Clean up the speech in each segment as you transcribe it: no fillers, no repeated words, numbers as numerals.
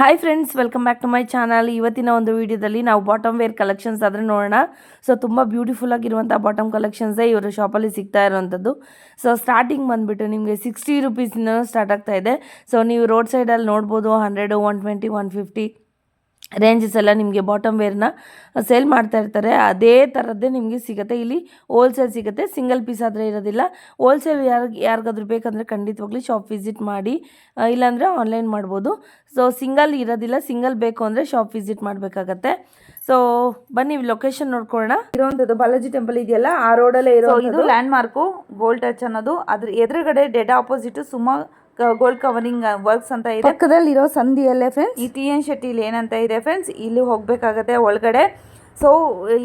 Hi friends, welcome back to my channel. ಇವತ್ತಿನ ಒಂದು ವಿಡಿಯೋದಲ್ಲಿ ನಾವು ಬಾಟಮ್ ವೇರ್ ಕಲೆಕ್ಷನ್ಸ್ ಆದರೆ ನೋಡೋಣ. ಸೊ ತುಂಬ ಬ್ಯೂಟಿಫುಲ್ ಆಗಿರುವಂಥ ಬಾಟಮ್ ಕಲೆಕ್ಷನ್ಸೇ ಇವರ ಶಾಪಲ್ಲಿ ಸಿಗ್ತಾ ಇರುವಂಥದ್ದು. ಸೊ ಸ್ಟಾರ್ಟಿಂಗ್ ಬಂದುಬಿಟ್ಟು ನಿಮಗೆ 60 ರುಪೀಸಿಂದ ಸ್ಟಾರ್ಟ್ ಆಗ್ತಾ ಇದೆ. ಸೊ ನೀವು ರೋಡ್ ಸೈಡಲ್ಲಿ ನೋಡ್ಬೋದು 100, 120, 150 ರೇಂಜಸ್ ಎಲ್ಲ ನಿಮಗೆ ಬಾಟಮ್ ವೇರ್ನ ಸೇಲ್ ಮಾಡ್ತಾ ಇರ್ತಾರೆ. ಅದೇ ಥರದ್ದೇ ನಿಮಗೆ ಸಿಗುತ್ತೆ. ಇಲ್ಲಿ ಹೋಲ್ಸೇಲ್ ಸಿಗುತ್ತೆ, ಸಿಂಗಲ್ ಪೀಸ್ ಆದರೆ ಇರೋದಿಲ್ಲ. ಹೋಲ್ಸೇಲ್ ಯಾರಿಗಾದ್ರೂ ಬೇಕಂದರೆ ಖಂಡಿತವಾಗ್ಲಿ ಶಾಪ್ ವಿಸಿಟ್ ಮಾಡಿ, ಇಲ್ಲಾಂದರೆ ಆನ್ಲೈನ್ ಮಾಡ್ಬೋದು. ಸೊ ಸಿಂಗಲ್ ಇರೋದಿಲ್ಲ, ಸಿಂಗಲ್ ಬೇಕು ಅಂದರೆ ಶಾಪ್ ವಿಸಿಟ್ ಮಾಡಬೇಕಾಗತ್ತೆ. ಸೊ ಬನ್ನಿ ಲೊಕೇಶನ್ ನೋಡ್ಕೊಳ್ಳೋಣ. ಇರುವಂಥದ್ದು ಬಾಲಾಜಿ ಟೆಂಪಲ್ ಇದೆಯಲ್ಲ, ಆ ರೋಡಲ್ಲೇ ಇರೋ ಇದು ಲ್ಯಾಂಡ್ ಮಾರ್ಕು ಗೋಲ್ಡ್ ಟಚ್ ಅನ್ನೋದು. ಅದ್ರ ಎದುರುಗಡೆ dead opposite Suma gold covering works ಅಂತ ಇದೆ. ಪಕ್ಕದಲ್ಲಿ ಇರೋ ಸಂಧಿಯಲ್ಲೇ ಫ್ರೆಂಡ್ಸ್ ಈ ಟಿ ಎನ್ ಶೆಟ್ಟಿಲಿ ಏನಂತ ಇದೆ ಫ್ರೆಂಡ್ಸ್, ಇಲ್ಲಿ ಹೋಗಬೇಕಾಗತ್ತೆ ಒಳಗಡೆ. ಸೊ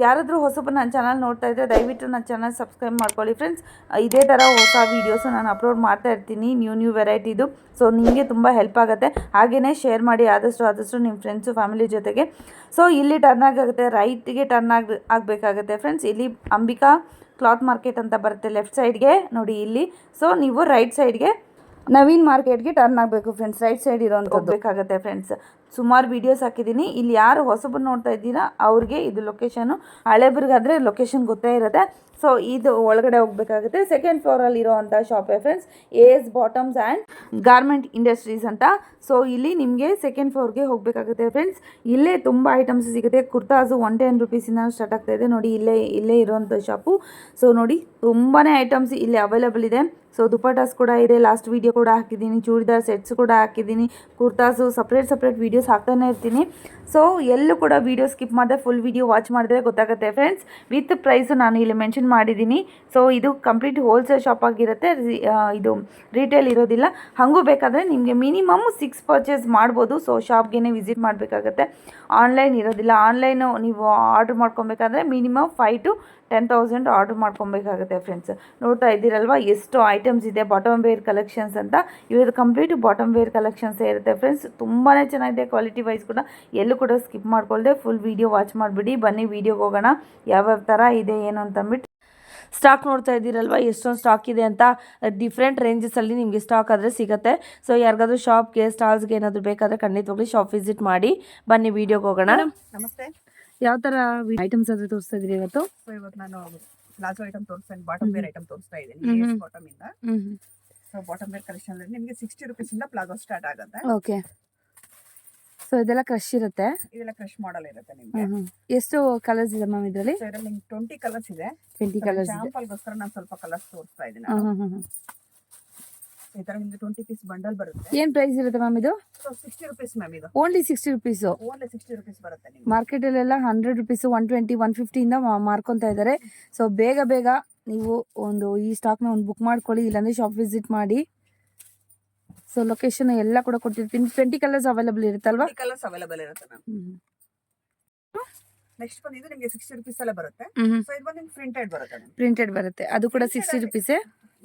ಯಾರಾದರೂ ಹೊಸಬ ನನ್ನ ಚಾನಲ್ ನೋಡ್ತಾ ಇದ್ದರೆ ದಯವಿಟ್ಟು ನನ್ನ ಚಾನಲ್ ಸಬ್ಸ್ಕ್ರೈಬ್ ಮಾಡ್ಕೊಳ್ಳಿ ಫ್ರೆಂಡ್ಸ್. ಇದೇ ಥರ ಹೊಸ ವೀಡಿಯೋಸು ನಾನು ಅಪ್ಲೋಡ್ ಮಾಡ್ತಾ ಇರ್ತೀನಿ, ನ್ಯೂ ವೆರೈಟಿದು. ಸೊ ನಿಮಗೆ ತುಂಬ ಹೆಲ್ಪ್ ಆಗುತ್ತೆ. ಹಾಗೆಯೇ ಶೇರ್ ಮಾಡಿ ಆದಷ್ಟು ನಿಮ್ಮ ಫ್ರೆಂಡ್ಸು ಫ್ಯಾಮಿಲಿ ಜೊತೆಗೆ. ಸೊ ಇಲ್ಲಿ ಟರ್ನ್ ಆಗುತ್ತೆ, ರೈಟಿಗೆ ಟರ್ನ್ ಆಗಬೇಕಾಗತ್ತೆ ಫ್ರೆಂಡ್ಸ್. ಇಲ್ಲಿ ಅಂಬಿಕಾ ಕ್ಲಾತ್ ಮಾರ್ಕೆಟ್ ಅಂತ ಬರುತ್ತೆ ಲೆಫ್ಟ್ ಸೈಡ್ಗೆ ನೋಡಿ ಇಲ್ಲಿ. ಸೊ ನೀವು ರೈಟ್ ಸೈಡ್ಗೆ ನವೀನ್ ಮಾರ್ಕೆಟ್ಗೆ ಟರ್ನ್ ಆಗಬೇಕು ಫ್ರೆಂಡ್ಸ್. ರೈಟ್ ಸೈಡ್ ಇರೋಂಥದ್ದು ಬೇಕಾಗುತ್ತೆ ಫ್ರೆಂಡ್ಸ್. ಸುಮಾರು ವೀಡಿಯೋಸ್ ಹಾಕಿದ್ದೀನಿ. ಇಲ್ಲಿ ಯಾರು ಹೊಸಬರು ನೋಡ್ತಾ ಇದ್ದೀರಾ ಅವ್ರಿಗೆ ಇದು ಲೊಕೇಶನು, ಹಳೇಬ್ರಿಗಾದರೆ ಲೊಕೇಶನ್ ಗೊತ್ತೇ ಇರುತ್ತೆ. ಸೊ ಇದು ಒಳಗಡೆ ಹೋಗಬೇಕಾಗುತ್ತೆ. ಸೆಕೆಂಡ್ ಫ್ಲೋರಲ್ಲಿ ಇರೋವಂಥ ಶಾಪೇ friends s bottoms and garment industries ಅಂತ. ಸೊ ಇಲ್ಲಿ ನಿಮಗೆ ಸೆಕೆಂಡ್ ಫ್ಲೋರ್ಗೆ ಹೋಗಬೇಕಾಗುತ್ತೆ ಫ್ರೆಂಡ್ಸ್. ಇಲ್ಲೇ ತುಂಬ ಐಟಮ್ಸ್ ಸಿಗುತ್ತೆ. ಕುರ್ತಾಸು 110 ರುಪೀಸಿಂದ ಸ್ಟಾರ್ಟ್ ಆಗ್ತಾ ಇದೆ ನೋಡಿ. ಇಲ್ಲೇ ಇರೋವಂಥ ಶಾಪು. ಸೊ ನೋಡಿ ತುಂಬಾ ಐಟಮ್ಸ್ ಇಲ್ಲಿ ಅವೈಲೇಬಲ್ ಇದೆ. ಸೊ ದುಪಟಾಸ್ ಕೂಡ ಇದೆ, ಲಾಸ್ಟ್ ವೀಡಿಯೋ ಕೂಡ ಹಾಕಿದ್ದೀನಿ. ಚೂಡಿದಾರ್ ಸೆಟ್ಸ್ ಕೂಡ ಹಾಕಿದ್ದೀನಿ. ಕುರ್ತಾಸು ಸಪ್ರೇಟ್ ವೀಡಿಯೋಸ್ ಹಾಕ್ತಾನೆ ಇರ್ತೀನಿ. ಸೊ ಎಲ್ಲೂ ಕೂಡ ವೀಡಿಯೋ ಸ್ಕಿಪ್ ಮಾಡಿದೆ ಫುಲ್ ವೀಡಿಯೋ ವಾಚ್ ಮಾಡಿದ್ರೆ ಗೊತ್ತಾಗುತ್ತೆ ಫ್ರೆಂಡ್ಸ್. ವಿತ್ ಪ್ರೈಸು ನಾನು ಇಲ್ಲಿ ಮೆನ್ಷನ್ ಮಾಡಿದ್ದೀನಿ. ಸೊ ಇದು ಕಂಪ್ಲೀಟ್ ಹೋಲ್ಸೇಲ್ ಶಾಪ್ ಆಗಿರುತ್ತೆ, ಇದು ರಿಟೇಲ್ ಇರೋದಿಲ್ಲ. ಹಾಗೂ ಬೇಕಾದರೆ ನಿಮಗೆ ಮಿನಿಮಮ್ 6 ಪರ್ಚೇಸ್ ಮಾಡ್ಬೋದು. ಸೊ ಶಾಪ್ಗೆ ವಿಸಿಟ್ ಮಾಡಬೇಕಾಗತ್ತೆ, ಆನ್ಲೈನ್ ಇರೋದಿಲ್ಲ. ಆನ್ಲೈನು ನೀವು ಆರ್ಡ್ರ್ ಮಾಡ್ಕೊಬೇಕಾದ್ರೆ ಮಿನಿಮಮ್ 5 to 10,000 ಆರ್ಡ್ರ್ ಮಾಡ್ಕೊಬೇಕಾಗುತ್ತೆ ಫ್ರೆಂಡ್ಸ್. ನೋಡ್ತಾ ಇದ್ದೀರಲ್ವ ಎಷ್ಟು ಐಟಮ್ಸ್ ಇದೆ ಬಾಟಮ್ ವೇರ್ ಕಲೆಕ್ಷನ್ಸ್ ಅಂತ. ಇವ್ರದ್ದು ಕಂಪ್ಲೀಟ್ ಬಾಟಮ್ ವೇರ್ ಕಲೆಕ್ಷನ್ಸೇ ಇರುತ್ತೆ ಫ್ರೆಂಡ್ಸ್. ತುಂಬಾ ಚೆನ್ನಾಗಿದೆ, ಕ್ವಾಲಿಟಿ ವೈಸ್ ಕೂಡ. ಎಲ್ಲೂ ಕೂಡ ಸ್ಕಿಪ್ ಮಾಡ್ಕೊಳ್ದೆ ಫುಲ್ ವೀಡಿಯೋ ವಾಚ್ ಮಾಡಿಬಿಡಿ. ಬನ್ನಿ ವೀಡಿಯೋಗೆ ಹೋಗೋಣ, ಯಾವ್ಯಾವ ಥರ ಇದೆ ಏನು ಅಂತಂದ್ಬಿಟ್ಟು. ಸ್ಟಾಕ್ ನೋಡ್ತಾ ಇದ್ದೀರಲ್ವ ಎಷ್ಟೊಂದು ಸ್ಟಾಕ್ ಇದೆ ಅಂತ. ಡಿಫ್ರೆಂಟ್ ರೇಂಜಸಲ್ಲಿ ನಿಮಗೆ ಸ್ಟಾಕ್ ಆದರೆ ಸಿಗುತ್ತೆ. ಸೊ ಯಾರಿಗಾದ್ರೂ ಶಾಪ್ಗೆ ಸ್ಟಾಲ್ಸ್ಗೆ ಏನಾದರೂ ಬೇಕಾದರೆ ಖಂಡಿತವಾಗ್ಲಿ ಶಾಪ್ ವಿಸಿಟ್ ಮಾಡಿ. ಬನ್ನಿ ವೀಡಿಯೋಗೆ ಹೋಗೋಣ. ನಮಸ್ತೆ. ಯಾವ ಥರ ಐಟಮ್ಸ್ ಆದರೆ ತೋರಿಸ್ತಾ ಇದ್ದೀರಿ ಇವತ್ತು? ಸೊ ಇವತ್ತು ನಾನು ಪ್ಲಾಜೋ ಐಟಮ್ ತೋರಿಸ್ತಾ ಇದ್ದೀನಿ, ಬಾಟಮ್ ವೇರ್ ಐಟಮ್ ತೋರಿಸ್ತಾ ಇದ್ದೀನಿ ಬಾಟಮ್ ಇಂದ. ಸೊ ಬಾಟಮ್ ವೇರ್ ಕಲೆಕ್ಷನ್ ಅಲ್ಲಿ ನಿಮಗೆ 60 ರುಪೀಸ್ ಇಂದ ಪ್ಲಾಜೋ ಸ್ಟಾರ್ಟ್ ಆಗುತ್ತೆ. ಓಕೆ. ಸೊ ಇದೆಲ್ಲ ಕ್ರಶ್ ಇರುತ್ತೆ, ಇದೆಲ್ಲ ಕ್ರಶ್ ಮಾಡಲ್ ಇರುತ್ತೆ ನಿಮಗೆ. ಎಷ್ಟು ಕಲರ್ಸ್ ಇದೆ ಮ್ಯಾಮ್ ಇದರಲ್ಲಿ? ಸೊ ಇದರಲ್ಲಿ 20 ಕಲರ್ಸ್ ಇದೆ. 20 ಕಲರ್ಸ್ ಇದೆ. ಸ್ಯಾಂಪಲ್ಗೋಸ್ಕರ ನಾನು ಸ್ವಲ್ಪ ಕಲರ್ಸ್ ತೋರಿಸ್ತಾ ಇದ್ದೀನಿ. ಈ ತರ ನಿಮಗೆ 20 ಪೀಸ್ ಬಂಡಲ್ ಬರುತ್ತೆ. ಏನ್ ಪ್ರೈಸ್ ಇರುತ್ತೆ ಮ್ಯಾಮ್ ಇದು? So 60 rupees ma'am. ಇದು ಓನ್ಲಿ 60 ರುಪೀಸ್. ಓನ್ಲಿ 60 ರುಪೀಸ್ ಬರುತ್ತೆ ನಿಮಗೆ. ಮಾರ್ಕೆಟ್ ಅಲ್ಲೆಲ್ಲ 100 ರುಪೀಸ್, 120, 150 ಇಂದ ಮಾರ್ಕೊಂತಾ ಇದ್ದಾರೆ. ಸೊ ಬೇಗ ನೀವು ಈ ಸ್ಟಾಕ್ನ ಬುಕ್ ಮಾಡ್ಕೊಳ್ಳಿ, ಇಲ್ಲಾಂದ್ರೆ ಶಾಪ್ ವಿಸಿಟ್ ಮಾಡಿ. ಸೊ ಲೊಕೇಶನ್ ಎಲ್ಲ ಕೂಡ ಕೊಟ್ಟಿರ್ತೀನಿ. 20 ಕಲರ್ಸ್ ಅವೈಲೇಬಲ್ ಇರುತ್ತಲ್ವಾ? ಕಲರ್ಸ್ ಅವೈಲೇಬಲ್ ಇರುತ್ತೆ ಮ್ಯಾಮ್. ನೆಕ್ಸ್ಟ್ ಬಂದು ಇದು ನಿಮಗೆ 60 ರುಪೀಸ್ ಎಲ್ಲ ಬರುತ್ತೆ. ಸೊ ಇದು ಬಂದು ಪ್ರಿಂಟೆಡ್ ಬರುತ್ತೆ. ಪ್ರಿಂಟೆಡ್ ಬರುತ್ತೆ, ಅದು ಕೂಡ 60 ರುಪೀಸ್.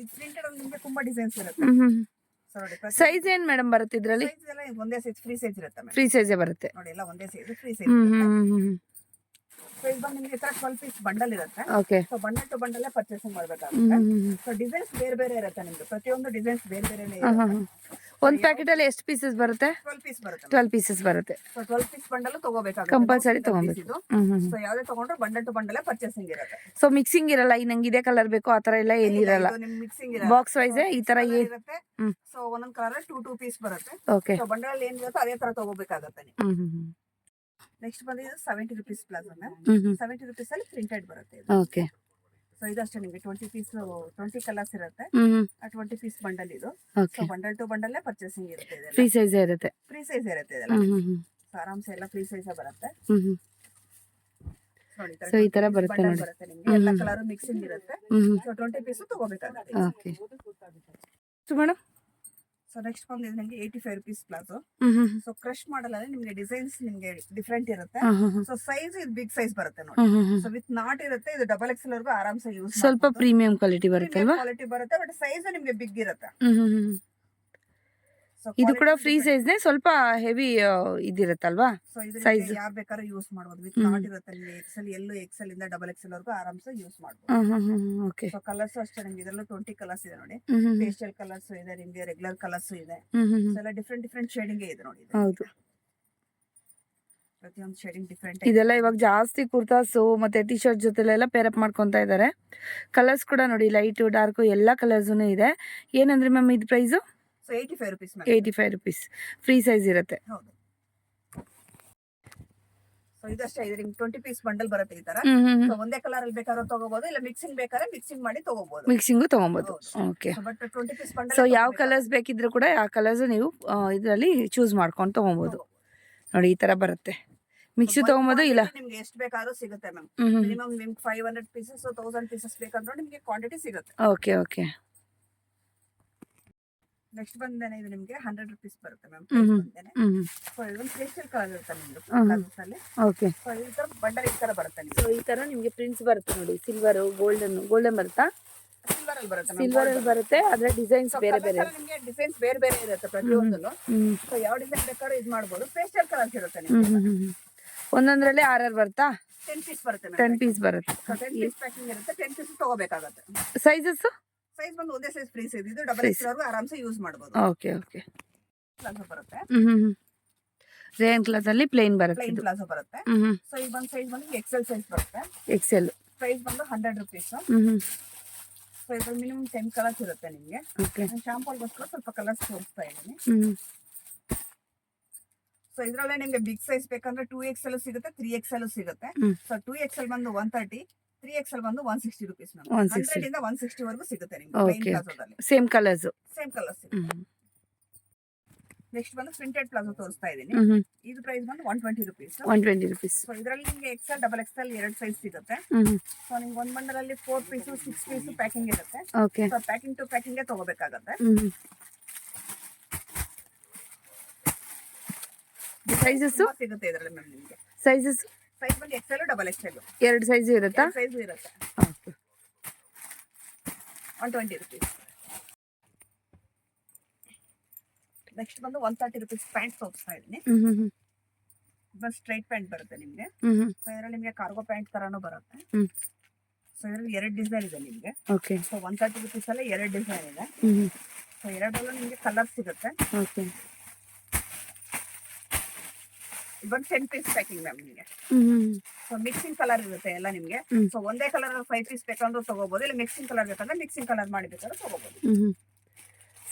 ಇದು ಪ್ರಿಂಟೆಡ್ ಅಲ್ಲಿ ನಿಮಗೆ ತುಂಬಾ ಡಿಸೈನ್ಸ್ ಇರುತ್ತೆ. ಸೊ ನೋಡಿ ಸೈಜ್ ಏನ್ ಮೇಡಮ್ ಬರುತ್ತೆ ಇದರಲ್ಲಿ? ಸೈಜ್ ಎಲ್ಲ ಒಂದೇ ಸೈಜ್, ಫ್ರೀ ಸೈಜ್ ಇರುತ್ತೆ ಮ್ಯಾಮ್. ಫ್ರೀ ಸೈಜೇ ಬರುತ್ತೆ ನೋಡಿ, ಎಲ್ಲ ಒಂದೇ ಸೈಜ್, ಫ್ರೀ ಸೈಜ್ ಇರುತ್ತೆ. ಸೊ ಇದು ಬಂದು ನಿಮಗೆ 12 ಪೀಸ್ ಬಂಡಲ್ ಇರುತ್ತೆ. Okay. So bundle to bundle purchasing ಮಾಡಬೇಕಾಗುತ್ತೆ. ಸೊ ಡಿಸೈನ್ಸ್ ಬೇರೆ ಇರುತ್ತೆ ನಿಮ್ದು. ಪ್ರತಿಯೊಂದು ಡಿಸೈನ್ಸ್ ಬೇರೆನೇ ಇರುತ್ತೆ. ಒಂದು ಪ್ಯಾಕೆಟ್ ಅಲ್ಲಿ ಎಷ್ಟು ಪೀಸಸ್ ಬರುತ್ತೆ? 12 ಪೀಸ್ ಬರುತ್ತೆ. 12 ಪೀಸಸ್ ಬರುತ್ತೆ. ಸೊ 12 ಪೀಸ್ ಬಂಡಲ್ ತಗೋಬೇಕಾಗುತ್ತೆ, ಕಂಪಲ್ಸರಿ ತಗೋಬೇಕು. ಸೊ ಯಾವ್ದೇ ತಗೊಂಡ್ರೆ ಬಂಡಲ್ ಟು ಬಂಡಲ್ ಪರ್ಚೇಸಿಂಗ್ ಇರುತ್ತೆ. ಸೊ ಮಿಕ್ಸಿಂಗ್ ಇರಲ್ಲ, ಈ ನಂಗೆ ಇದೇ ಕಲರ್ ಬೇಕು ಆ ತರ ಎಲ್ಲ ಏನಿರಲ್ಲ. ಮಿಕ್ಸಿಂಗ್ ಬಾಕ್ಸ್ ವೈಸ್ ಈ ತರ ಇರುತ್ತೆ. ಸೊ ಒಂದೊಂದ್ ಕಲರ್ 2 ಪೀಸ್ ಬರುತ್ತೆ. ಓಕೆ. ಸೊ ಬಂಡಲ್ ಏನಿರುತ್ತೆ ಅದೇ ತರ ತಗೋಬೇಕಾಗುತ್ತೆ ನೀವು. ನೆಕ್ಸ್ಟ್ ಬಂದಿದ್ದು 70 ರುಪೀಸ್ ಪ್ಲಾಜೋ. 70 ರುಪೀಸ್ ಅಲ್ಲಿ ಪ್ರಿಂಟೆಡ್ ಬರುತ್ತೆ. ಓಕೆ. ಸೊ ಇದಷ್ಟೇ ನಿಮಗೆ 20 ಪೀಸ್, 20 ಕಲರ್ಸ್ ಇರುತ್ತೆ. 20 ಪೀಸ್ ಬಂಡಲ್ ಇದು. So bundle to bundle purchasing ಇರುತ್ತೆ. ಫ್ರೀ ಸೈಜ್ ಇರುತ್ತೆ. ಫ್ರೀ ಸೈಜ್ ಇರುತ್ತೆ ಇದೆಲ್ಲ. ಸೊ ಆರಾಮ್ಸೆ ಎಲ್ಲ ಫ್ರೀ ಸೈಜ್ ಬರುತ್ತೆ. ಸೊ ಈ ತರ ಬರುತ್ತೆ ನೋಡಿ. ನಿಮಗೆ ಎಲ್ಲ ಕಲರ್ ಮಿಕ್ಸಿಂಗ್ ಇರುತ್ತೆ. ಸೊ 20 ಪೀಸ್ ತಗೋಬೇಕಾಗುತ್ತೆ. Okay. So madam, so next ಬಂದು ನಿಮಗೆ 85 rupees palazzo. So crush model ಅಲ್ಲಿ ನಿಮಗೆ ಡಿಸೈನ್ಸ್ ನಿಮಗೆ ಡಿಫ್ರೆಂಟ್ ಇರುತ್ತೆ. ಸೊ ಸೈಜ್ ಇದು ಬಿಗ್ ಸೈಜ್ ಬರುತ್ತೆ ನೋಡಿ. ಸೊ ವಿತ್ ನಾಟ್ ಇರುತ್ತೆ. ಇದು ಡಬಲ್ ಎಕ್ಸೆಲ್ ವರೆಗೂ ಆರಾಮ್ಸೆ ಯೂಸ್ ಸ್ವಲ್ಪ ಪ್ರೀಮಿಯಂ ಕ್ವಾಲಿಟಿ ಬರುತ್ತೆ ಅಲ್ವಾ? ಕ್ವಾಲಿಟಿ ಬರುತ್ತೆ, ಬಟ್ ಸೈಜ್ ನಿಮಗೆ ಬಿಗ್ ಇರುತ್ತೆ. ಇದು ಕೂಡ ಫ್ರೀ ಸೈಜ್ ನೇ, ಸ್ವಲ್ಪ ಹೆವಿ ಇದಿರುತ್ತಲ್ವಾ? ಸೊ ಸೈಜ್ ಯಾರು ಬೇಕಾದ್ರೂ ಯೂಸ್ ಮಾಡಬಹುದು. ವಿತ್ ನಾಟ್ ಇರುತ್ತೆ ನಿಮಗೆ. ಎಕ್ಸೆಲ್, ಎಲ್ಲೂ ಎಕ್ಸೆಲ್ ಇಂದ ಡಬಲ್ ಎಕ್ಸೆಲ್ ವರೆಗೂ ಆರಾಮ್ಸೆ ಯೂಸ್ ಮಾಡಬಹುದು. ಓಕೆ. ಸೊ ಕಲರ್ಸ್ ಅಷ್ಟೇ ನಿಮಗೆ ಇದರಲ್ಲೂ 20 ಕಲರ್ಸ್ ಇದೆ ನೋಡಿ. ಪೇಸ್ಟಲ್ ಕಲರ್ಸ್ ಇದೆ, ನಿಮಗೆ ರೆಗ್ಯುಲರ್ ಕಲರ್ಸ್ ಇದೆ. ಸೊ ಎಲ್ಲ ಡಿಫ್ರೆಂಟ್ ಶೇಡಿಂಗ್ ಇದೆ ನೋಡಿ. ಹೌದು. ಪ್ರತಿಯೊಂದು ಶೇಡಿಂಗ್ ಡಿಫ್ರೆಂಟ್. ಇದೆಲ್ಲ ಇವಾಗ ಜಾಸ್ತಿ ಕುರ್ತಾಸು ಮತ್ತೆ ಟಿ ಶರ್ಟ್ ಜೊತೆಲೆಲ್ಲ ಪೇರಪ್ ಮಾಡ್ಕೊತಾ ಇದ್ದಾರೆ. ಕಲರ್ಸ್ ಕೂಡ ನೋಡಿ, ಲೈಟು ಡಾರ್ಕು ಎಲ್ಲ ಕಲರ್ಸೂ ಇದೆ. ಏನಂದ್ರೆ ಮ್ಯಾಮ್ ಇದು price? So 85 rupees. 85 rupees. Free size ಇರುತ್ತೆ. ಹೌದು. ಸೊ ಇದಷ್ಟೇ, ಇದು ನಿಮ್ಗೆ 20 ಪೀಸ್ ಬಂಡಲ್ ಬರುತ್ತೆ ಈ ತರ. ಸೊ ಒಂದೇ ಕಲರ್ ಅಲ್ಲಿ ಬೇಕಾದ್ರೂ ತಗೋಬಹುದು, ಇಲ್ಲ ಮಿಕ್ಸಿಂಗ್ ಬೇಕಾದ್ರೆ ಮಿಕ್ಸಿಂಗ್ ಮಾಡಿ ತಗೋಬಹುದು. ಮಿಕ್ಸಿಂಗು ತಗೊಬೋದು. Okay. But 20 piece bundle. So ಯಾವ ಕಲರ್ಸ್ ಬೇಕಿದ್ರು ಕೂಡ ಆ ಕಲರ್ಸ್ ನೀವು ಇದರಲ್ಲಿ ಚೂಸ್ ಮಾಡ್ಕೊಂಡು ತಗೊಬೋದು. ನೋಡಿ ಈ ತರ ಬರುತ್ತೆ. ಮಿಕ್ಸಿ ತಗೊಬೋದು, ಇಲ್ಲ ನಿಮ್ಗೆ ಎಷ್ಟು ಬೇಕಾದ್ರೂ ಸಿಗುತ್ತೆ ಮ್ಯಾಮ್. ಮಿನಿಮಮ್ ನಿಮ್ಗೆ 500 ಪೀಸಸ್ 1000 ಪೀಸಸ್ ಬೇಕಂದ್ರೆ ನಿಮ್ಗೆ ಕ್ವಾಂಟಿಟಿ ಸಿಗುತ್ತೆ. Okay okay. ನೆಕ್ಸ್ಟ್ ಬಂದೇನೆ ಇದು ನಿಮ್ಗೆ 100 rupees ಬರುತ್ತೆ ಮ್ಯಾಮ್. ಸೊ ಇದೊಂದು ಪೇಸ್ಟಲ್ ಕಲರ್ ಇರುತ್ತೆ ನಿಮ್ಗೆ. ಓಕೆ. ಸೊ ಈ ತರ ಬಂಡಲ್ ಈ ತರ ಬರುತ್ತೆ ನಿಮ್ಗೆ. ಸೊ ಈ ತರ ನಿಮ್ಗೆ ಪ್ರಿಂಟ್ಸ್ ಬರುತ್ತೆ ನೋಡಿ, ಸಿಲ್ವರ್, ಗೋಲ್ಡನ್ ಬರುತ್ತಾ? ಸಿಲ್ವರ್ ಅಲ್ಲಿ ಬರುತ್ತೆ. ಸಿಲ್ವರ್ ಅಲ್ಲಿ ಬರುತ್ತೆ, ಆದ್ರೆ ಡಿಸೈನ್ಸ್ ಬೇರೆ ಬೇರೆ. ನಿಮ್ಗೆ ಡಿಸೈನ್ಸ್ ಬೇರೆ ಬೇರೆ ಇರುತ್ತೆ ಪ್ರತಿಯೊಂದಲ್ಲೂ. ಸೊ ಯಾವ ಡಿಸೈನ್ ಬೇಕಾದ್ರೂ ಇದು ಮಾಡಬಹುದು. ಪೇಸ್ಟಲ್ ಕಲರ್ಸ್ ಇರುತ್ತೆ ನಿಮ್ಗೆ. ಒಂದೊಂದ್ರಲ್ಲಿ 6 ಬರುತ್ತಾ? 10 ಪೀಸ್ ಬರುತ್ತೆ. 10 ಪೀಸ್ ಬರುತ್ತೆ. 10 ಪೀಸ್ ಪ್ಯಾಕಿಂಗ್ ಇರುತ್ತೆ. 10 ಪೀಸ್ ತಗೋಬೇಕಾಗುತ್ತೆ. ಸೈಜಸ್? ಸೈಜ್ ಬಂದು ಒಂದೇ ಸೈಜ್ ಫ್ರೀ ಸೈಜ್. ಇದು ಡಬಲ್ ಎಕ್ಸ್ ವರೆಗೂ ಆರಾಮ್ಸೆ ಯೂಸ್ ಮಾಡಬಹುದು. Okay okay. ಪ್ಲಾಜೋ ಬರುತ್ತೆ. ರೇನ್ ಕ್ಲಾತ್ ಅಲ್ಲಿ ಪ್ಲೇನ್ ಬರುತ್ತೆ. ಪ್ಲೇನ್ ಪ್ಲಾಜೋ ಬರುತ್ತೆ. ಸೊ ಈ ಬಂದು ಸೈಜ್ ಬಂದು ಎಕ್ಸೆಲ್ ಸೈಜ್ ಬರುತ್ತೆ. ಎಕ್ಸೆಲ್ ಪ್ರೈಸ್ ಬಂದು 100 rupees. ಸೊ ಇದ್ರಲ್ಲಿ ಮಿನಿಮಮ್ 10 ಕಲರ್ಸ್ ಇರುತ್ತೆ ನಿಮ್ಗೆ. ಓಕೆ. ಶಾಂಪಲ್ಗೋಸ್ಕರ ಸ್ವಲ್ಪ ಕಲರ್ಸ್ ತೋರಿಸ್ತಾ ಇದ್ದೀನಿ. ಸೊ ಇದ್ರಲ್ಲೇ ನಿಮ್ಗೆ ಬಿಗ್ ಸೈಜ್ ಬೇಕಂದ್ರೆ 2XL ಸಿಗುತ್ತೆ, 3XL ಸಿಗುತ್ತೆ. ಸೊ 2XL ಬಂದು 130, 3XL ಬಂದು 160 rupees. 100 ಇಂದ 160 ವರೆಗೂ ಸಿಗುತ್ತೆ ನಿಮ್ಗೆ ಪ್ಲೇನ್ ಪ್ಲಾಜೋದಲ್ಲಿ. ಸೇಮ್ ಕಲರ್ಸ್ ಸಿಗುತ್ತೆ. ನೆಕ್ಸ್ಟ್ ಬಂದು ಪ್ರಿಂಟೆಡ್ ಪ್ಲಾಜೋ ತೋರಿಸ್ತಾ ಇದ್ದೀನಿ. ಇದು ಪ್ರೈಸ್ ಬಂದು 120 rupees. 120 rupees. ಸೊ ಇದರಲ್ಲಿ ನಿಮ್ಗೆ XL, XXL 2 ಸೈಜ್ ಸಿಗುತ್ತೆ. ಸೊ ನಿಮ್ಗೆ ಒಂದ್ ಬಂಡಲ್ ಅಲ್ಲಿ 4 ಪೀಸ್ 6 ಪೀಸ್ ಪ್ಯಾಕಿಂಗ್ ಇರುತ್ತೆ. Okay. So packing to packing ತಗೋಬೇಕಾಗುತ್ತೆ. ಸೈಜಸ್ ಸಿಗುತ್ತೆ ಇದರಲ್ಲಿ ಮ್ಯಾಮ್ ನಿಮ್ಗೆ. ಸೈಜಸ್ ಸೈಜ್ ಬಂದು XL, XXL 2 ಸೈಜ್ ಇರುತ್ತಾ? ಸೈಜ್ ಇರುತ್ತೆ. ಓಕೆ. 120 rupees. ನೆಕ್ಸ್ಟ್ ಬಂದು 130 rupees ಪ್ಯಾಂಟ್ ತೋರಿಸ್ತಾ ಇದ್ದೀನಿ. ಬಸ್ ಸ್ಟ್ರೈಟ್ ಪ್ಯಾಂಟ್ ಬರುತ್ತೆ ನಿಮ್ಗೆ. ಸೊ ಇದರಲ್ಲಿ ನಿಮ್ಗೆ ಕಾರ್ಗೋ ಪ್ಯಾಂಟ್ ತರಾನು ಬರುತ್ತೆ. ಸೊ ಇದರಲ್ಲಿ 2 ಡಿಸೈನ್ ಇದೆ ನಿಮ್ಗೆ. ಓಕೆ. ಸೊ 130 rupees ಅಲ್ಲಿ 2 ಡಿಸೈನ್ ಇದೆ. ಸೊ ಎರಡರಲ್ಲೂ ನಿಮ್ಗೆ ಕಲರ್ ಸಿಗುತ್ತೆ. ಓಕೆ. ಬಂದು 10 ಪೀಸ್ ಪ್ಯಾಕಿಂಗ್ ಮ್ಯಾಮ್ ನಿಮ್ಗೆ. ಸೊ ಮಿಕ್ಸಿಂಗ್ ಕಲರ್ ಇರುತ್ತೆ ಎಲ್ಲ ನಿಮ್ಗೆ. ಸೊ ಒಂದೇ ಕಲರ್ 5 ಪೀಸ್ ಬೇಕಂದ್ರೂ ತಗೋಬಹುದು, ಇಲ್ಲ ಮಿಕ್ಸಿಂಗ್ ಕಲರ್ ಬೇಕಂದ್ರೆ ಮಿಕ್ಸಿಂಗ್ ಕಲರ್ ಮಾಡಿ ಬೇಕಾದ್ರೆ ತಗೋಬಹುದು.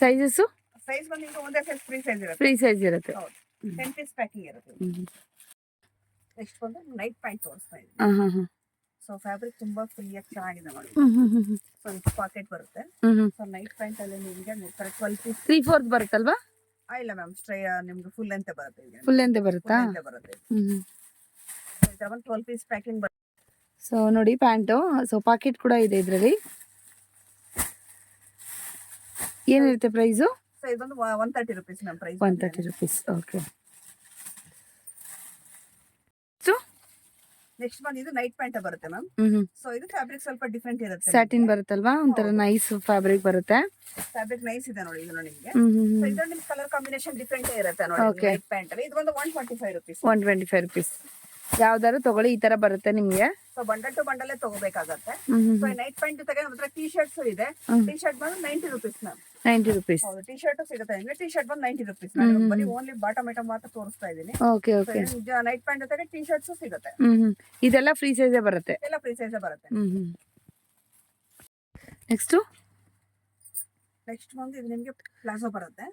ಸೈಜಸ್? ಸೈಜ್ ಬಂದು ನಿಮ್ಗೆ ಒಂದೇ ಸೈಜ್ ಫ್ರೀ ಸೈಜ್ ಇರುತ್ತೆ. ಫ್ರೀ ಸೈಜ್ ಇರುತ್ತೆ. ಹೌದು. 10 ಪೀಸ್ ಪ್ಯಾಕಿಂಗ್ ಇರುತ್ತೆ. ನೆಕ್ಸ್ಟ್ ಬಂದು ನೈಟ್ ಪ್ಯಾಂಟ್ ತೋರಿಸ್ತಾ ಇದ್ದೀನಿ. ಸೊ ಫ್ಯಾಬ್ರಿಕ್ ತುಂಬಾ ಫ್ರೀಯಾಗಿ ಚೆನ್ನಾಗಿದೆ ನೋಡಿ. ಸೊ ಇದು ಪಾಕೆಟ್ ಬರುತ್ತೆ. ಸೊ ನೈಟ್ ಪ್ಯಾಂಟ್ ಅಲ್ಲಿ ನಿಮ್ಗೆ 12 ಪೀಸ್ 3/4 ಬರುತ್ತಲ್ವಾ? ಇಲ್ಲ ಮ್ಯಾಮ್, ನಿಮ್ಗೆ ಫುಲ್ ಲೆಂತ್ ಬರುತ್ತೆ. ಈಗ ಫುಲ್ ಲೆಂತ್ ಬರುತ್ತಾ? ಬರುತ್ತೆ. ಇದರ ಒಂದು 12 ಪೀಸ್ ಪ್ಯಾಕಿಂಗ್ ಬರುತ್ತೆ. ಸೊ ನೋಡಿ ಪ್ಯಾಂಟು. ಸೊ ಪಾಕೆಟ್ ಕೂಡ ಇದೆ ಇದರಲ್ಲಿ. ಏನಿರುತ್ತೆ ಪ್ರೈಸು? ಸೊ ಇದು ಬಂದು 130 rupees ma'am price. 130 rupees. Okay. Next ಬಂದು ಇದು ನೈಟ್ ಪ್ಯಾಂಟ್ ಬರುತ್ತೆ ಮ್ಯಾಮ್. ಸೊ ಇದು ಫ್ಯಾಬ್ರಿಕ್ ಸ್ವಲ್ಪ ಡಿಫ್ರೆಂಟ್ ಇರುತ್ತೆ. ಸ್ಯಾಟಿನ್ ಬರುತ್ತಲ್ವಾ, ಒಂಥರ ನೈಸ್ ಫ್ಯಾಬ್ರಿಕ್ ಬರುತ್ತೆ. ಫ್ಯಾಬ್ರಿಕ್ ನೈಸ್ ಇದೆ ನೋಡಿ ಇದು ನಿಮಗೆ. ಸೊ ಇದರಲ್ಲಿ ನಿಮ್ಗೆ ಕಲರ್ ಕಾಂಬಿನೇಷನ್ ಡಿಫ್ರೆಂಟ್ ಇರುತ್ತೆ ನೋಡಿ ನೈಟ್ ಪ್ಯಾಂಟ್ ಅಲ್ಲಿ. ಇದು ಬಂದು 125 rupees. 125 rupees. ಯಾವ್ದಾದ್ರು ತಗೊಳ್ಳಿ, ಈ ತರ ಬರುತ್ತೆ ನಿಮ್ಗೆ. ಸೊ ಬಂಡಲ್ ಟು ಬಂಡಲ್ ತಗೋಬೇಕಾಗತ್ತೆ. ಸೊ ನೈಟ್ ಪ್ಯಾಂಟ್ ತಗೊಂಡು ನಮ್ಮ ಹತ್ರ ಟಿ ಶರ್ಟ್ಸ್ ಇದೆ. ಟಿ ಶರ್ಟ್ ಬಂದು 90 rupees ಮ್ಯಾಮ್. 90 rupees. ಹೌದು, ಟಿ ಶರ್ಟ್ ಸಿಗುತ್ತೆ ನಿಮಗೆ. ಟಿ ಶರ್ಟ್ ಬಂದು 90 rupees. ಬರೀ ಓನ್ಲಿ ಬಾಟಮ್ ಐಟಮ್ ಮಾತ್ರ ತೋರಿಸ್ತಾ ಇದ್ದೀನಿ. Okay okay. ನೈಟ್ ಪ್ಯಾಂಟ್ ಜೊತೆಗೆ ಟಿ ಶರ್ಟ್ಸ್ ಸಿಗುತ್ತೆ. ಇದೆಲ್ಲ ಫ್ರೀ ಸೈಜ್ ಬರುತ್ತೆ. ಎಲ್ಲ ಫ್ರೀ ಸೈಜ್ ಬರುತ್ತೆ. ನೆಕ್ಸ್ಟ್ ಬಂದು ಇದು ನಿಮ್ಗೆ ಪ್ಲಾಜೋ ಬರುತ್ತೆ.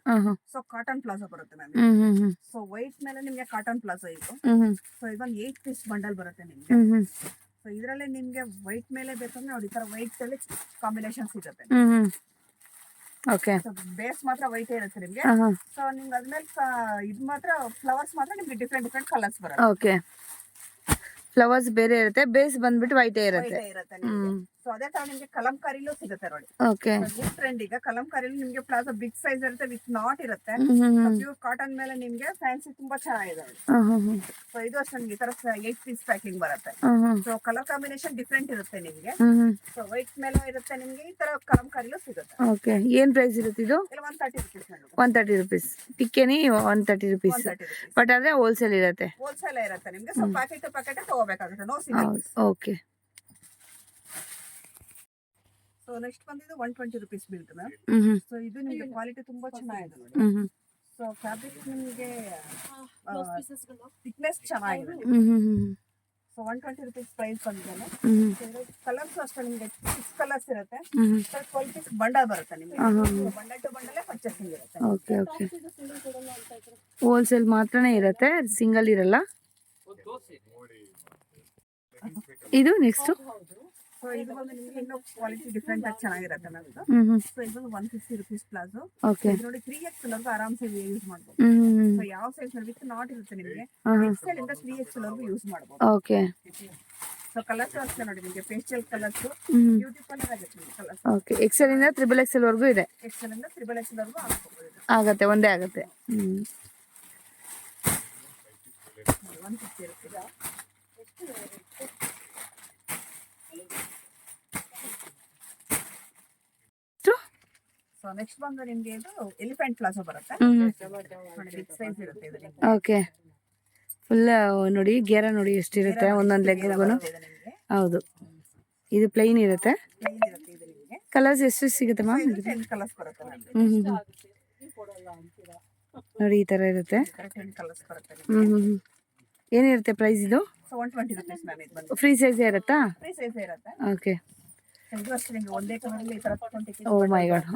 ಸೊ ಕಾಟನ್ ಪ್ಲಾಜೋ ಬರುತ್ತೆ ಮ್ಯಾಮ್. ಸೊ ವೈಟ್ ಮೇಲೆ ನಿಮ್ಗೆ ಕಾಟನ್ ಪ್ಲಾಜೋ ಇದು. ಸೊ ಇದೊಂದು 8 ಪೀಸ್ ಬಂಡಲ್ ಬರುತ್ತೆ ನಿಮ್ಗೆ. ಸೊ ಇದರಲ್ಲಿ ನಿಮ್ಗೆ ವೈಟ್ ಮೇಲೆ ಬೇಕಂದ್ರೆ ನೋಡಿ ಈ ತರ ವೈಟ್ ಅಲ್ಲಿ ಕಾಂಬಿನೇಷನ್ ಸಿಗುತ್ತೆ. ಓಕೆ. ಬೇಸ್ ಮಾತ್ರ ವೈಟ್ ಇರುತ್ತೆ ನಿಮ್ಗೆ. ಸೊ ನಿಮ್ಗೆ ಅದ್ಮೇಲೆ ಇದು ಮಾತ್ರ ಫ್ಲವರ್ಸ್ ಮಾತ್ರ ನಿಮ್ಗೆ ಡಿಫ್ರೆಂಟ್ ಕಲರ್ಸ್ ಬರುತ್ತೆ. ಓಕೆ. ಫ್ಲವರ್ಸ್ ಬೇರೆ ಇರುತ್ತೆ, ಬೇಸ್ ಬಂದ್ಬಿಟ್ಟು ವೈಟ್ ಇರುತ್ತೆ. ಸೊ ಅದೇ ತರ ನಿಮ್ಗೆ ಕಲಂಕಾರಿಲೂ ಸಿಗುತ್ತೆ ನೋಡಿ. ಓಕೆ. ಟ್ರೆಂಡ್ ಈಗ ಕಲಂಕಾರಿಲಿ ನಿಮ್ಗೆ ಪ್ಲಾಜೋ ಬಿಗ್ ಸೈಜ್ ಇರುತ್ತೆ, ವಿತ್ ನಾಟ್ ಇರುತ್ತೆ. ಪ್ಯೂರ್ ಕಾಟನ್ ಮೇಲೆ ನಿಮ್ಗೆ ಫ್ಯಾನ್ಸಿ ತುಂಬಾ ಚೆನ್ನಾಗಿದೆ. ಸೊ ಇದು ಅಷ್ಟೇ ನಿಮ್ಗೆ ಈ ತರ 8 ಪೀಸ್ ಪ್ಯಾಕಿಂಗ್ ಬರುತ್ತೆ. ಸೊ ಕಲರ್ ಕಾಂಬಿನೇಷನ್ ಡಿಫ್ರೆಂಟ್ ಇರುತ್ತೆ ನಿಮ್ಗೆ. ಸೊ ವೈಟ್ ಮೇಲೆ ಇರುತ್ತೆ ನಿಮ್ಗೆ, ಈ ತರ ಕಲಂಕಾರಿಲೂ ಸಿಗುತ್ತೆ. ಓಕೆ. ಏನ್ ಪ್ರೈಸ್ ಇರುತ್ತೆ ಇದು? 130 rupees. 130 rupees. ಟಿಕ್ಕೇನಿ 130 rupees. ಬಟ್ ಆದ್ರೆ ಹೋಲ್ಸೇಲ್ ಇರುತ್ತೆ. ಹೋಲ್ಸೇಲ್ ಇರುತ್ತೆ ನಿಮ್ಗೆ. ಸೊ ಪ್ಯಾಕೆಟ್ ತಗೋಬೇಕಾಗುತ್ತೆ, no single piece. Okay. So next ಬಂದಿದ್ದು 120 rupees ಬೀಳುತ್ತೆ ಮ್ಯಾಮ್. ಸೊ ಇದು ನಿಮ್ಗೆ ಕ್ವಾಲಿಟಿ ತುಂಬಾ ಚೆನ್ನಾಗಿದೆ ನೋಡಿ. ಸೊ ಫ್ಯಾಬ್ರಿಕ್ ನಿಮ್ಗೆ ಥಿಕ್ನೆಸ್ ಚೆನ್ನಾಗಿದೆ. ಹ್ಮ್ ಹ್ಮ್ ಹ್ಮ್ ಸೊ 120 ರುಪೀಸ್ ಪ್ರೈಸ್ ಬಂದಿದೆ. ಹ್ಮ್ ಕಲರ್ಸ್ ಅಷ್ಟೇ ನಿಮಗೆ 6 ಕಲರ್ಸ್ ಇರುತ್ತೆ. ಹ್ಮ್ 12 ಪೀಸ್ ಬಂಡಲ್ ಬರುತ್ತೆ ನಿಮಗೆ. ಬಂಡಲ್ ಟು ಬಂಡಲ್ ಪರ್ಚೇಸಿಂಗ್ ಇರುತ್ತೆ. Okay okay. ಹೋಲ್ಸೇಲ್ ಮಾತ್ರನೇ ಇರುತ್ತೆ, ಸಿಂಗಲ್ ಇರಲ್ಲ. ಇದು ನೆಕ್ಸ್ಟ್. ಸೊ ಇದು ಬಂದು ನಿಮಗೆ ಇನ್ನೂ ಕ್ವಾಲಿಟಿ ಡಿಫ್ರೆಂಟ್ ಆಗಿ ಚೆನ್ನಾಗಿರುತ್ತೆ ನಮ್ದು. ಸೊ ಇದು 150 ರುಪೀಸ್ ಪ್ಲಾಜೋ. ಓಕೆ. ಇದು ನೋಡಿ 3XL ವರ್ಗು ಆರಾಮ್ಸೆ ಯೂಸ್ ಮಾಡ್ಬೋದು. ಹ್ಮ್ ಸೊ ಯಾವ ಸೈಜ್ ವಿತ್ ನಾಟ್ ಇರುತ್ತೆ ನಿಮಗೆ. XL ಇಂದ 3XL ವರ್ಗು ಯೂಸ್ ಮಾಡ್ಬೋದು. ಓಕೆ. ಸೊ ಕಲರ್ಸ್ ಅಷ್ಟೇ ನೋಡಿ ನಿಮಗೆ ಪೇಸ್ಟಲ್ ಕಲರ್ಸ್ ಬ್ಯೂಟಿಫುಲ್ ಆಗುತ್ತೆ ಕಲರ್ಸ್. ಓಕೆ. XL ಇಂದ XXL ವರ್ಗೂ ಇದೆ. XL ಇಂದ XXL ವರ್ಗು ಹಾಕೋಬಹುದು. ಆಗತ್ತೆ, ಒಂದೇ ಆಗತ್ತೆ. 150 ಇರುತ್ತೆ. ಸೊ ನೆಕ್ಸ್ಟ್ ಬಂದು ನಿಮಗೆ ಇದು ಎಲಿಫೆಂಟ್ ಪ್ಲಾಜೋ ಬರುತ್ತೆ. ನೋಡಿ ಬಿಗ್ ಸೈಜ್ ಇರುತ್ತೆ ಇದು ನಿಮಗೆ. ಓಕೆ. ಫುಲ್ ನೋಡಿ ಗೇರ ನೋಡಿ ಎಷ್ಟಿರುತ್ತೆ ಒಂದೊಂದು ಲೆಗ್ಗೂ. ಹೌದು, ಇದು ಪ್ಲೈನ್ ಇರುತ್ತೆ. ಪ್ಲೈನ್ ಇರುತ್ತೆ ಇದು ನಿಮಗೆ. ಕಲರ್ಸ್ ಎಷ್ಟು ಸಿಗುತ್ತೆ ಮ್ಯಾಮ್? 10 ಕಲರ್ಸ್ ಬರುತ್ತೆ ನಮಗೆ. ನೋಡಿ ಈ ತರ ಇರುತ್ತೆ. 10 ಕಲರ್ಸ್ ಬರುತ್ತೆ ನಿಮಗೆ. ಏನಿರುತ್ತೆ ಪ್ರೈಸ್ ಇದು? ಸೊ 120 ರುಪೀಸ್ ಮ್ಯಾಮ್ ಇದು ಬಂದು. ಫ್ರೀ ಸೈಜ್ ಇರುತ್ತಾ? ಫ್ರೀ ಸೈಜ್ ಇರುತ್ತೆ. ಓಕೆ. ಇದು ಅಷ್ಟೇ ನಿಮಗೆ ಒಂದೇ ಕಲರ್ ಅಲ್ಲಿ ಈ ತರ 20 ಪೀಸ್. ಓ ಮೈ ಗಾಡ್.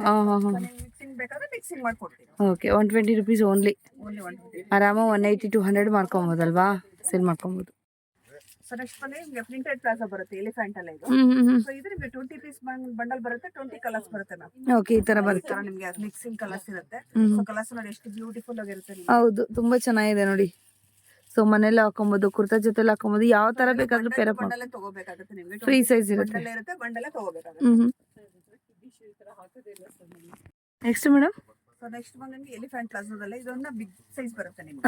ಮಿಕ್ಸಿಂಗ್ ಬೇಕಾದ್ರೆ ಮಿಕ್ಸಿಂಗ್ ಮಾಡ್ಕೊಡ್ತೀವಿ. ಓಕೆ. 120 rupees only. ಓನ್ಲಿ 120. ಆರಾಮ 180 to 100 ಮಾಡ್ಕೊಬೋದಲ್ವಾ? ಸೇಲ್ ಮಾಡ್ಕೊಬೋದು. ಸೊ ನೆಕ್ಸ್ಟ್ ಬಂದ್ರೆ ನಿಮಗೆ ಪ್ರಿಂಟೆಡ್ ಪ್ಲಾಜೋ ಬರುತ್ತೆ ಎಲಿಫೆಂಟ್ ಅಲ್ಲ ಇದು. ಸೊ ಇದು ನಿಮಗೆ 20 ಪೀಸ್ ಬಂಡಲ್ ಬರುತ್ತೆ. 20 ಕಲರ್ಸ್ ಬರುತ್ತೆ ಮ್ಯಾಮ್. ಓಕೆ. ಈ ತರ ಬರುತ್ತೆ. ನಿಮಗೆ ಮಿಕ್ಸಿಂಗ್ ಕಲರ್ಸ್ ಇರುತ್ತೆ. ಸೊ ಕಲರ್ಸ್ ನೋಡಿ ಎಷ್ಟು ಬ್ಯೂಟಿಫುಲ್ ಆಗಿರುತ್ತೆ ನಿಮಗೆ. ಹೌದು, ತುಂಬಾ ಚೆನ್ನಾಗಿದೆ ನೋಡಿ. ಸೊ ಮನೇಲಿ ಹಾಕೊಬಹುದು, ಕುರ್ತಾ ಜೊತೆಲಿ ಹಾಕೊಬಹುದು, ಯಾವ ತರ ಬೇಕಾದ್ರೂ ಪೇರಪ್ ಮಾಡಿ. ಬಂಡಲ್ ತಗೋಬೇಕಾಗುತ್ತೆ ನಿಮಗೆ. ಫ್ರೀ ಸೈಜ್ ಇರುತ್ತೆ. ಬಂಡಲ್ ಇರುತ್ತೆ, ಬಂಡಲ್ ತಗೋಬೇಕಾಗುತ್ತೆ. Next madam. ಸೊ ನೆಕ್ಸ್ಟ್ ಬಂದು ನಿಮಗೆ ಎಲಿಫೆಂಟ್ ಪ್ಲಾಜೋದಲ್ಲಿ ಇದೊಂದು ಬಿಗ್ ಸೈಜ್ ಬರುತ್ತೆ ನಿಮಗೆ.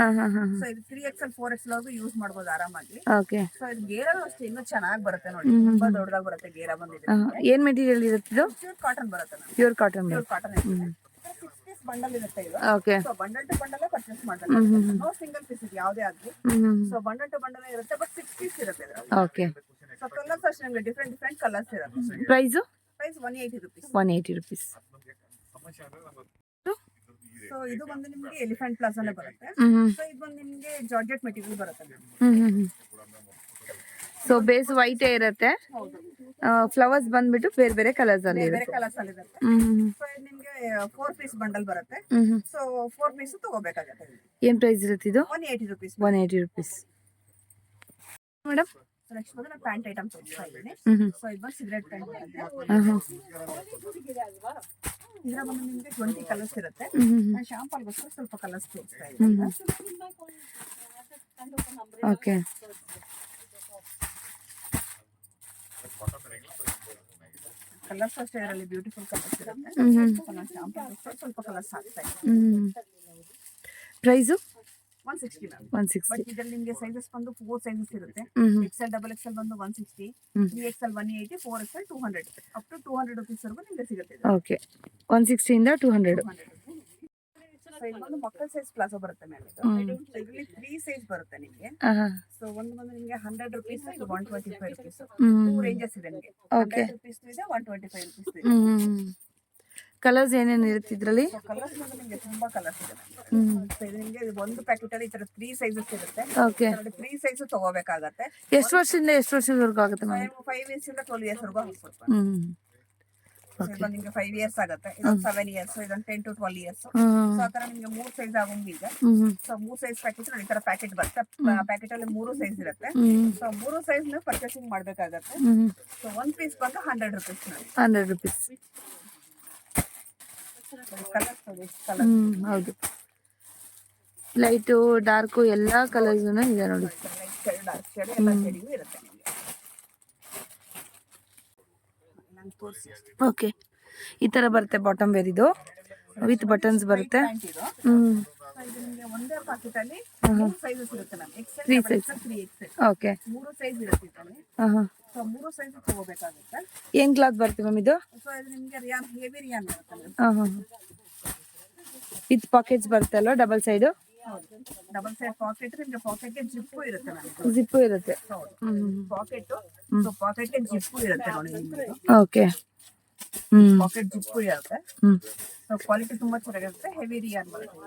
ಸೊ ಇದು 3XL 4XL ವರೆಗೂ ಯೂಸ್ ಮಾಡಬಹುದು ಆರಾಮಾಗಿ. ಓಕೆ. ಸೊ ಇದು ಗೇರ ಅಷ್ಟೇ ಇನ್ನೂ ಚೆನ್ನಾಗಿ ಬರುತ್ತೆ ನೋಡಿ. ತುಂಬಾ ದೊಡ್ಡದಾಗಿ ಬರುತ್ತೆ ಗೇರ ಬಂದಿದೆ. ಏನ್ ಮೆಟೀರಿಯಲ್ ಇರುತ್ತೆ ಇದು? ಪ್ಯೂರ್ ಕಾಟನ್ ಬರುತ್ತೆ. Pure cotton. ಪ್ಯೂರ್ ಕಾಟನ್ ಇರುತ್ತೆ. 6 ಪೀಸ್ ಬಂಡಲ್ ಇರುತ್ತೆ ಇದು. Okay. So bundle to bundle purchase ಮಾಡಬೇಕು. ನೋ ಸಿಂಗಲ್ ಪೀಸ್ ಇದು ಯಾವುದೇ ಆಗಲಿ. ಸೊ ಬಂಡಲ್ ಟು ಬಂಡಲ್ ಇರುತ್ತೆ, ಬಟ್ 6 ಪೀಸ್ ಇರುತ್ತೆ ಇದರಲ್ಲಿ. ಓಕೆ. ಸೊ ಕಲರ್ಸ್ ಅಷ್ಟೇ ನಿಮಗೆ ಡಿಫ್ರೆಂಟ್ ಕಲರ್ಸ್ ಇರುತ್ತೆ. Price 180 rupees. 180 ರುಪೀಸ್. ಸೊ ಇದು ಬಂದು ನಿಮಗೆ ಎಲಿಫೆಂಟ್ ಪ್ಲಾಜಾನೇ ಬರುತ್ತೆ. ಸೊ ಇದು ಬಂದು ನಿಮಗೆ ಜಾರ್ಜೆಟ್ ಮೆಟೀರಿಯಲ್ ಬರುತ್ತೆ. ಸೊ ಬೇಸ್ ವೈಟ್ ಇರುತ್ತೆ. ಫ್ಲವರ್ಸ್ ಬಂದ್ಬಿಟ್ಟು ಬೇರೆ ಬೇರೆ ಕಲರ್ಸ್ ಅಲ್ಲಿ ಬೇರೆ ಇರುತ್ತೆ. ಕಲರ್ಸ್ ಅಲ್ಲಿ ಇರುತ್ತೆ. ಸೊ ಇದು ನಿಮಗೆ 4 ಪೀಸ್ ಬಂಡಲ್ ಬರುತ್ತೆ. ಸೊ 4 ಪೀಸ್ ತಗೋಬೇಕಾಗುತ್ತೆ. ಏನ್ ಪ್ರೈಸ್ ಇರುತ್ತೆ ಇದು? 180 ರುಪೀಸ್. 180 ರುಪೀಸ್. ಮೇಡಮ್ ನೆಕ್ಸ್ಟ್ ಬಂದ್ರೆ ಪ್ಯಾಂಟ್ ಐಟಮ್ ತೋರಿಸ್ತಾ ಇದ್ದೀನಿ. ಸೊ ಇದು ಬಂದು ಸಿಗರೇಟ್ ಪ್ಯಾಂಟ್ ಬರುತ್ತೆ. ಇದರ ಬಂದು ನಿಮಗೆ 20 ಕಲರ್ಸ್ ಇರುತ್ತೆ. ನಾನು ಶಾಂಪಲ್ಗೋಸ್ಕರ ಸ್ವಲ್ಪ ಕಲರ್ಸ್ ತೋರಿಸ್ತಾ ಇದ್ದೀನಿ. ಓಕೆ. ಕಲರ್ಸ್ ಅಷ್ಟೇ ಇದರಲ್ಲಿ ಬ್ಯೂಟಿಫುಲ್ ಕಲರ್ಸ್ ಇರುತ್ತೆ. ನಾನು ಶಾಂಪಲ್ಗೋಸ್ಕರ ಸ್ವಲ್ಪ ಕಲರ್ಸ್ ಹಾಕ್ತಾ ಇದ್ದೀನಿ. Price 160 ma'am. 160. ಬಟ್ ಇದರಲ್ಲಿ ನಿಮಗೆ ಸೈಜಸ್ ಬಂದು 4 ಸೈಜಸ್ ಇರುತ್ತೆ. XL XXL ಬಂದು 160, 3XL 180, 4XL 200, up to 200 rupees ವರೆಗೂ ನಿಮಗೆ ಸಿಗುತ್ತೆ. ಓಕೆ. 160 ಇಂದ 200. ಸೊ ಇದು ಬಂದು ಮಕ್ಕಳ ಸೈಜ್ ಪ್ಲಾಜೋ ಬರುತ್ತೆ ಮ್ಯಾಮ್. ಇದರಲ್ಲಿ 3 ಸೈಜ್ ಬರುತ್ತೆ ನಿಮಗೆ. ಸೊ ಒಂದು ಬಂದು ನಿಮಗೆ 100 ರುಪೀಸ್, ಇದು 125 ರುಪೀಸ್. 2 ರೇಂಜಸ್ ಇದೆ ನಿಮಗೆ. 100 ರುಪೀಸ್ ಇದೆ, 125 ರುಪೀಸ್ ಇದೆ. ಕಲರ್ಸ್ ಏನೇನು ಇರುತ್ತೆ ಇದರಲ್ಲಿ? ಕಲರ್ಸ್ ಬಂದು ನಿಮಗೆ ತುಂಬಾ ಕಲರ್ಸ್ ಇದೆ. ಸೊ ಇದು ನಿಮಗೆ ಒಂದು ಪ್ಯಾಕೆಟ್ ಅಲ್ಲಿ ಈ ತರ 3 ಸೈಜಸ್ ಇರುತ್ತೆ. ಓಕೆ. 3 ಸೈಜ್ ತಗೋಬೇಕಾಗತ್ತೆ. ಎಷ್ಟು ವರ್ಷದಿಂದ ಎಷ್ಟು ವರ್ಷದವರೆಗೂ ಆಗುತ್ತೆ ಮ್ಯಾಮ್? 5 ಇಯರ್ಸ್ ಇಂದ 12 ಇಯರ್ಸ್ ವರೆಗೂ ಹಾಕ್ಕೊಡ್ತಾರೆ. ಇದು ನಿಮಗೆ 5 ಇಯರ್ಸ್ ಆಗುತ್ತೆ. ಇದೊಂದು 7 ಇಯರ್ಸ್, ಇದೊಂದು 10 to 12 ಇಯರ್ಸ್. ಸೊ ಆ ತರ ನಿಮಗೆ 3 ಸೈಜ್ ಆಗೋಂಗಿದೆ. ಸೊ 3 ಸೈಜ್ ಪ್ಯಾಕೆಟ್ ನೋಡಿ, ಈ ತರ ಪ್ಯಾಕೆಟ್ ಬರುತ್ತೆ. ಪ್ಯಾಕೆಟ್ ಅಲ್ಲಿ 3 ಸೈಜ್ ಇರುತ್ತೆ. ಸೊ 3 ಸೈಜ್ ನೀವು ಪರ್ಚೇಸಿಂಗ್ ಮಾಡ್ಬೇಕಾಗತ್ತೆ. ಸೊ 1 ಪೀಸ್ ಬಂದು 100 ರುಪೀಸ್. 100 ರುಪೀಸ್. ಕಲರ್ಸ್ ನೋಡಿ, ಕಲರ್ ಹೌದು. ಲೈಟು ಡಾರ್ಕು ಎಲ್ಲಾ ಕಲರ್ಸ್ ಇದೆ ನೋಡಿ. ಲೈಟ್ ಶೇಡ್, ಡಾರ್ಕ್ ಶೇಡ್ ಎಲ್ಲ ಶೇಡಿಂಗ್ ಇರುತ್ತೆ ನಿಮಗೆ. ನಾನು ತೋರಿಸಿ. ಓಕೆ. ಈ ತರ ಬರುತ್ತೆ ಬಾಟಮ್ ವೇರ್. ಇದು ವಿತ್ ಬಟನ್ಸ್ ಬರುತ್ತೆ. ಇದು ನಿಮಗೆ ಒಂದೇ ಪ್ಯಾಕೆಟ್ ಅಲ್ಲಿ 3 ಸೈಜಸ್ ಇರುತ್ತೆ ma'am. XL, 3XL. Okay. 3 size ಇರುತ್ತೆ ಇದರಲ್ಲಿ. ಸೊ 3 ಸೈಜ್ ತಗೋಬೇಕಾಗುತ್ತೆ. ಏನ್ ಕ್ಲಾತ್ ಬರುತ್ತೆ ಮ್ಯಾಮ್ ಇದು? ಸೊ ಇದು ನಿಮಗೆ ರಿಯಾನ್, ಹೆವಿ ರಿಯಾನ್ ಬರುತ್ತೆ. ವಿತ್ ಪಾಕೆಟ್ಸ್ ಬರುತ್ತೆ ಅಲ್ವಾ, double side? Double side pocket. ನಿಮಗೆ ಪಾಕೆಟ್ಗೆ ಜಿಪ್ಪು ಇರುತ್ತೆ ಮ್ಯಾಮ್. ಜಿಪ್ಪು ಇರುತ್ತೆ. ಪಾಕೆಟ್. ಸೊ ಪಾಕೆಟ್ಗೆ ಜಿಪ್ಪು ಇರುತ್ತೆ ನೋಡಿ ನಿಮಗೆ. ಓಕೆ. ಪಾಕೆಟ್ ಜಿಪ್ಪು ಇರುತ್ತೆ. ಸೊ ಕ್ವಾಲಿಟಿ ತುಂಬಾ ಚೆನ್ನಾಗಿರುತ್ತೆ. ಹೆವಿ ರಿಯಾನ್ ಬರುತ್ತೆ.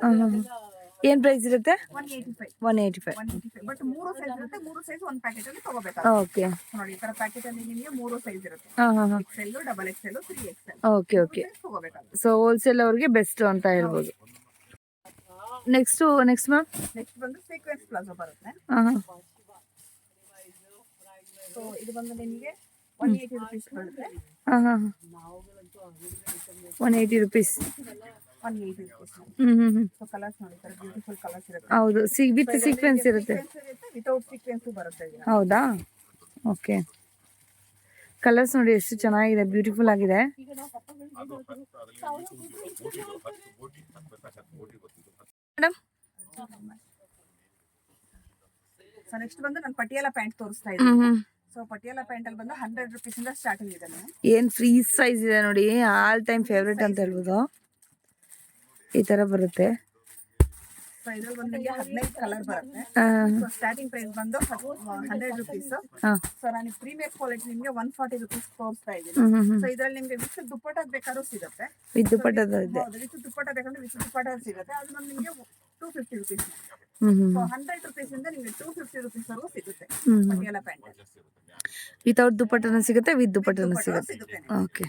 ಏನ್ ಪ್ರೈಸ್ ಇರುತ್ತೆ? 185. 185. 185 ಬಟ್ 3 ಸೈಜ್ ಇರುತ್ತೆ, 3 ಸೈಜ್ ಒಂದು ಪ್ಯಾಕೆಟ್ ಅಲ್ಲಿ ತಗೋಬೇಕಾಗುತ್ತೆ. ಓಕೆ. ನೋಡಿ ಈ ತರ ಪ್ಯಾಕೆಟ್ ಅಲ್ಲಿ ನಿಮಗೆ 3 ಸೈಜ್ ಇರುತ್ತೆ, ಹಾ ಹಾ ಹಾ. XL, double XL, 3XL. Okay okay. ತಗೋಬೇಕಾಗುತ್ತೆ. ಸೊ ಹೋಲ್ಸೇಲ್ ಅವ್ರಿಗೆ ಬೆಸ್ಟ್ ಅಂತ ಹೇಳ್ಬೋದು. ನೆಕ್ಸ್ಟ್ ಮ್ಯಾಮ್ ನೆಕ್ಸ್ಟ್ ಬಂದು ಸೀಕ್ವೆನ್ಸ್ ಪ್ಲಾಜೋ ಬರುತ್ತೆ. ಸೊ ಇದು ಬಂದು ನಿಮಗೆ 180 ರುಪೀಸ್ ಬರುತ್ತೆ. 180 ರುಪೀಸ್. 180 ರುಪೀಸ್. ಸೊ ಕಲರ್ಸ್ ನೋಡಿ ಸರ್, ಬ್ಯೂಟಿಫುಲ್ ಕಲರ್ಸ್ ಇರುತ್ತೆ. ಹೌದು, ವಿತ್ ಸೀಕ್ವೆನ್ಸ್ ಇರುತ್ತೆ. ವಿತೌಟ್ ಸೀಕ್ವೆನ್ಸ್ ಬರುತ್ತೆ ಇದು. ಹೌದಾ? ಓಕೆ. ಕಲರ್ಸ್ ನೋಡಿ ಎಷ್ಟು ಚೆನ್ನಾಗಿದೆ, ಬ್ಯೂಟಿಫುಲ್ ಆಗಿದೆ. ಮೇಡಮ್ ಸೊ ನೆಕ್ಸ್ಟ್ ಬಂದು ನಾನು ಪಟಿಯಾಲ ಪ್ಯಾಂಟ್ ತೋರಿಸ್ತಾ ಇದ್ದೀನಿ. ಸೊ ಪಟಿಯಾಲ ಪ್ಯಾಂಟ್ ಅಲ್ಲಿ ಬಂದು 100 ರುಪೀಸ್ ಇಂದ ಸ್ಟಾರ್ಟಿಂಗ್ ಇದೆ. ಏನ್ ಫ್ರೀ ಸೈಜ್ ಇದೆ ನೋಡಿ, ಆಲ್ ಟೈಮ್ ಫೇವ್ರೇಟ್ ಅಂತ ಹೇಳ್ಬೋದು. ಈ ತರ ಬರುತ್ತೆ. ಸೊ ಇದ್ರಲ್ಲಿ ಬಂದು ನಿಮಗೆ 15 ಕಲರ್ ಬರುತ್ತೆ. ಸೊ ಸ್ಟಾರ್ಟಿಂಗ್ ಪ್ರೈಸ್ ಬಂದು 100 ರುಪೀಸ್. ಸೊ ನಾನು ಪ್ರೀಮಿಯರ್ ಕ್ವಾಲಿಟಿ ನಿಮಗೆ 140 ರುಪೀಸ್ ತೋರಿಸ್ತಾ ಇದ್ದೀನಿ. ಸೊ ಇದ್ರಲ್ಲಿ ನಿಮಗೆ ವಿತ್ ದುಪ್ಪಟ್ಟ ಬೇಕಾದ್ರೂ ಸಿಗುತ್ತೆ. ವಿತ್ ದುಪ್ಪಟ್ಟದ ಇದೆ. ವಿತ್ ದುಪ್ಪಟ್ಟ ಬೇಕಂದ್ರೆ ವಿತ್ ದುಪ್ಪಟ್ಟ ಸಿಗುತ್ತೆ. ಅದು ಬಂದು ನಿಮಗೆ 250 ರುಪೀಸ್. ಸೊ 100 ರುಪೀಸ್ ಇಂದ ನಿಮಗೆ 250 ರುಪೀಸ್ ವರೆಗೂ ಸಿಗುತ್ತೆ ಪಟಿಯಾಲ ಪ್ಯಾಂಟ್. ವಿತೌಟ್ ದುಪ್ಪಟ್ಟನ ಸಿಗುತ್ತೆ, ವಿತ್ ದುಪ್ಪಟ್ಟನ ಸಿಗುತ್ತೆ. ಓಕೆ.